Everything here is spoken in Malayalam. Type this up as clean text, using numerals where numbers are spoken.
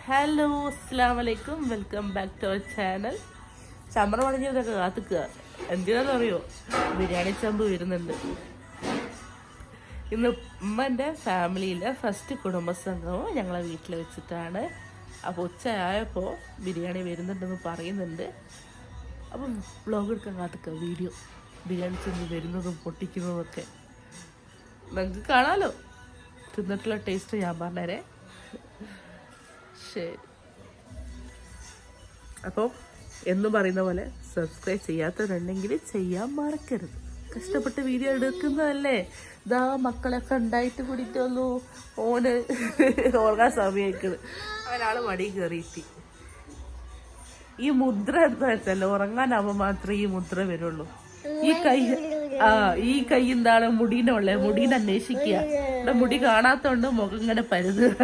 ഹലോ അസ്സലാമു അലൈക്കും, welcome back to our channel. ചമ്മറ പണിഞ്ഞതൊക്കെ കാത്തുക്കുക. എന്തിനാണെന്നറിയോ? ബിരിയാണി ചമ്പ് വരുന്നുണ്ട്. ഇന്ന് ഉമ്മൻ്റെ ഫാമിലിയിലെ ഫസ്റ്റ് കുടുംബസംഗമം ഞങ്ങളെ വീട്ടിൽ വെച്ചിട്ടാണ്. അപ്പോൾ ഉച്ചയായപ്പോൾ ബിരിയാണി വരുന്നുണ്ടെന്ന് പറയുന്നുണ്ട്. അപ്പം വ്ളോഗ് എടുക്കാൻ കാത്തുക്കുക. വീഡിയോ ബിരിയാണി ചമ്പ് വരുന്നതും പൊട്ടിക്കുന്നതുമൊക്കെ നിങ്ങൾക്ക് കാണാമല്ലോ. തിന്നിട്ടുള്ള ടേസ്റ്റ് ഞാൻ പറഞ്ഞേരെ. ശരി, അപ്പോൾ എന്നും പറയുന്ന പോലെ സബ്സ്ക്രൈബ് ചെയ്യാത്തവരുണ്ടെങ്കിൽ ചെയ്യാൻ മറക്കരുത്. കഷ്ടപ്പെട്ട് വീഡിയോ എടുക്കുന്നതല്ലേ. ഇതാ മക്കളൊക്കെ ഉണ്ടായിട്ട് കൂടിയിട്ടൊന്നു ഓന് ഓർക്കാൻ സമയക്കുന്നത്. ഒരാൾ മടി കയറിയിട്ട് ഈ മുദ്ര എന്താ വെച്ചല്ലോ, ഉറങ്ങാനാവുമ്പോൾ മാത്രമേ ഈ മുദ്ര വരുള്ളൂ. ഈ കൈ എന്താണ് മുടീനെ ഉള്ളത്, മുടീനെ അന്വേഷിക്കുക. ഇവിടെ മുടി കാണാത്തോണ്ട് മുഖം ഇങ്ങനെ പരുതുക.